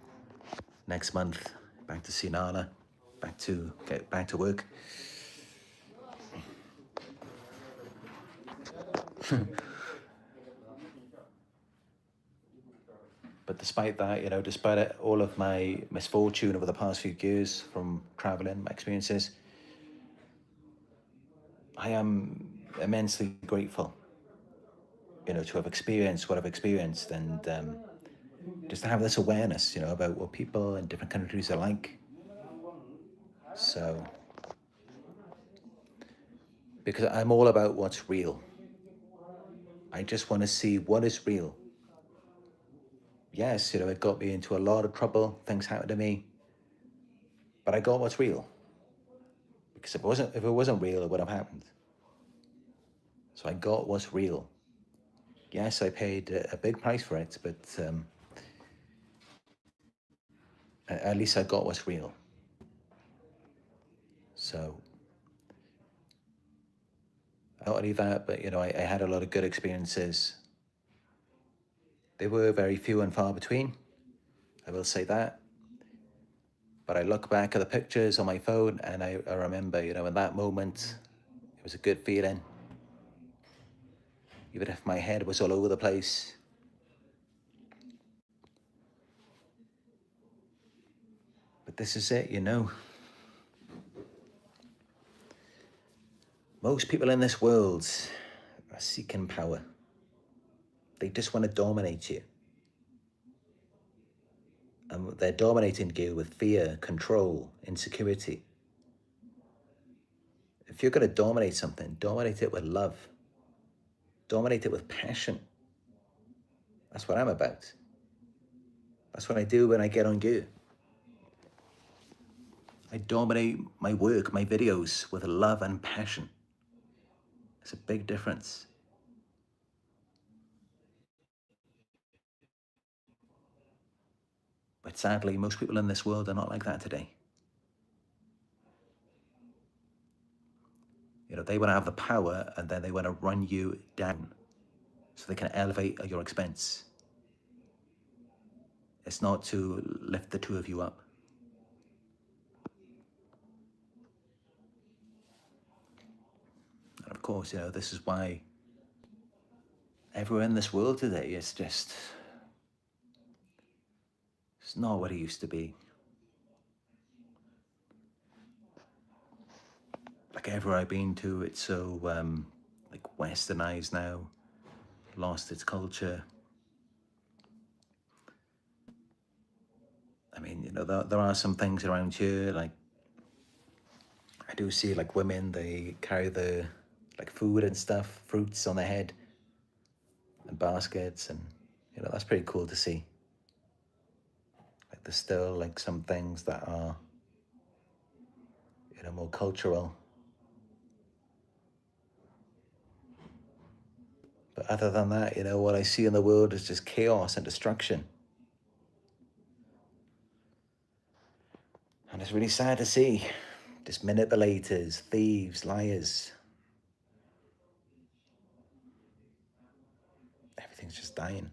Speaker 1: next month, back to see Nana, get back to work. But despite that, despite all of my misfortune over the past few years from traveling, my experiences, I am immensely grateful, to have experienced what I've experienced, and just to have this awareness, about what people in different countries are like. So, because I'm all about what's real. I just want to see what is real. Yes, it got me into a lot of trouble. Things happened to me, but I got what's real. Because if it wasn't real, it would have happened. So I got what's real. Yes, I paid a big price for it, but at least I got what's real. So not only that, but I had a lot of good experiences. They were very few and far between, I will say that. But I look back at the pictures on my phone and I remember, in that moment, it was a good feeling. Even if my head was all over the place. But this is it, Most people in this world are seeking power. They just want to dominate you. And they're dominating you with fear, control, insecurity. If you're going to dominate something, dominate it with love. Dominate it with passion. That's what I'm about. That's what I do when I get on you. I dominate my work, my videos with love and passion. It's a big difference. But sadly, most people in this world are not like that today. They want to have the power and then they want to run you down so they can elevate at your expense. It's not to lift the two of you up. And of course, this is why everyone in this world today is just, it's not what it used to be. Like everywhere I've been to, it's so like westernized now, lost its culture. I mean, there are some things around here, like I do see like women, they carry the like food and stuff, fruits on their head and baskets, and that's pretty cool to see. Like there's still like some things that are more cultural. But other than that, what I see in the world is just chaos and destruction. And it's really sad to see. Just manipulators, thieves, liars. Everything's just dying.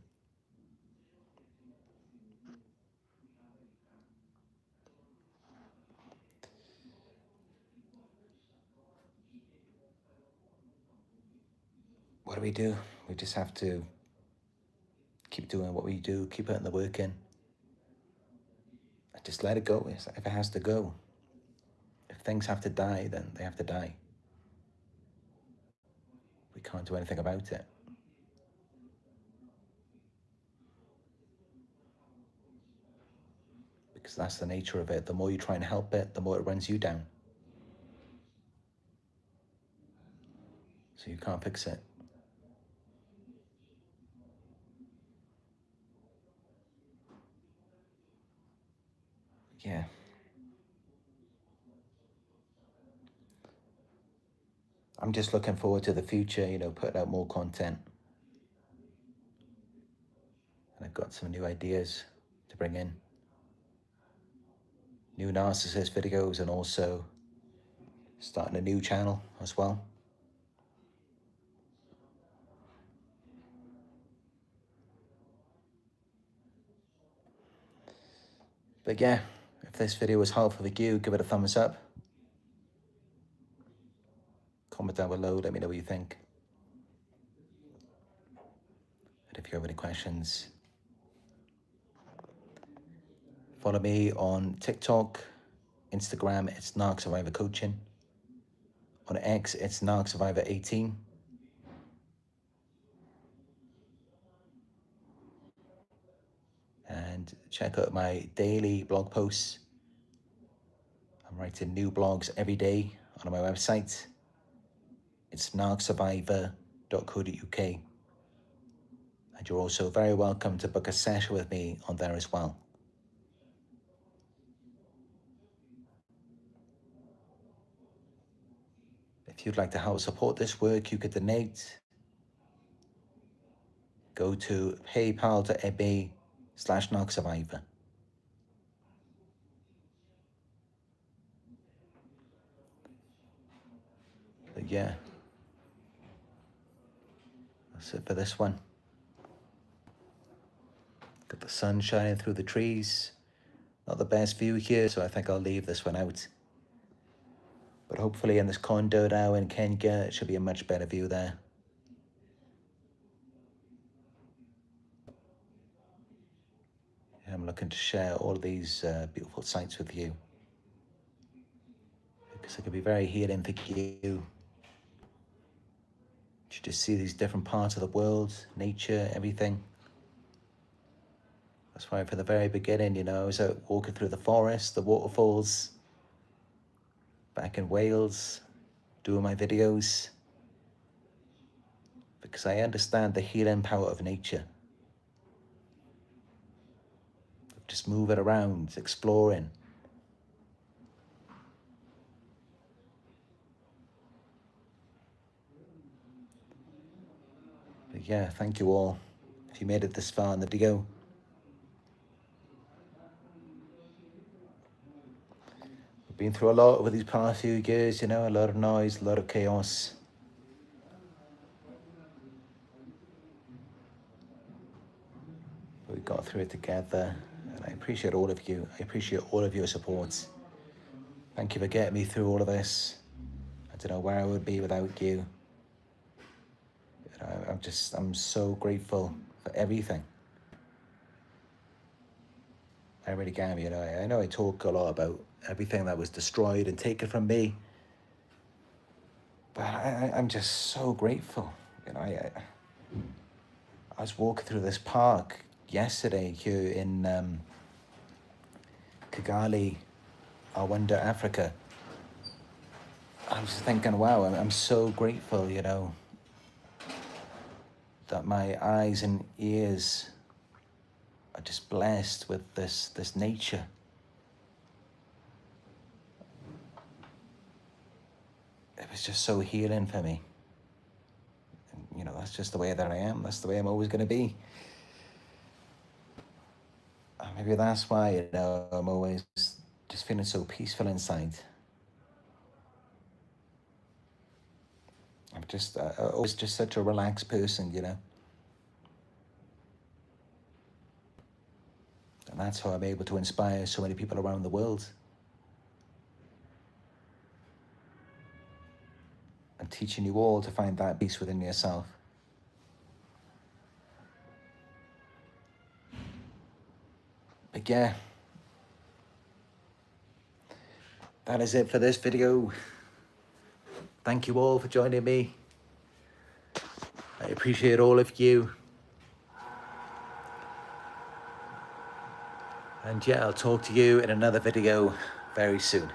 Speaker 1: What do? We just have to keep doing what we do, keep putting the work in. And just let it go. If it has to go. If things have to die, then they have to die. We can't do anything about it. Because that's the nature of it. The more you try and help it, the more it runs you down. So you can't fix it. Yeah. I'm just looking forward to the future, putting out more content. And I've got some new ideas to bring in. New narcissist videos, and also starting a new channel as well. But yeah, if this video was helpful for you, give it a thumbs up. Comment down below, let me know what you think. And if you have any questions, follow me on TikTok, Instagram, it's Narc Survivor Coaching. On X, it's Narc Survivor 18. And check out my daily blog posts. I'm writing new blogs every day on my website. It's narcsurvivor.co.uk. And you're also very welcome to book a session with me on there as well. If you'd like to help support this work, you could donate. Go to paypal.me/narcsurvivor. But yeah, that's it for this one. Got the sun shining through the trees. Not the best view here, so I think I'll leave this one out. But hopefully in this condo now in Kenya, it should be a much better view there. I'm looking to share all of these beautiful sights with you, because it can be very healing for you to just see these different parts of the world, nature, everything. That's why from the very beginning, I was out walking through the forest, the waterfalls, back in Wales, doing my videos, because I understand the healing power of nature. Just moving around, exploring. But yeah, thank you all. If you made it this far in the video, we've been through a lot over these past few years, a lot of noise, a lot of chaos. But we got through it together, and I appreciate all of you. I appreciate all of your support. Thank you for getting me through all of this. I don't know where I would be without you. I'm so grateful for everything. I really am, I know I talk a lot about everything that was destroyed and taken from me, but I'm just so grateful. I was walking through this park yesterday here in Kigali, Rwanda, Africa. I was thinking, wow, I'm so grateful, you know, that my eyes and ears are just blessed with this nature. It was just so healing for me. And, you know, that's just the way that I am. That's the way I'm always going to be. And maybe that's why, you know, I'm always just feeling so peaceful inside. I'm just always just such a relaxed person, you know. And that's how I'm able to inspire so many people around the world. And teaching you all to find that peace within yourself. But yeah, that is it for this video. Thank you all for joining me. I appreciate all of you. And yeah, I'll talk to you in another video very soon.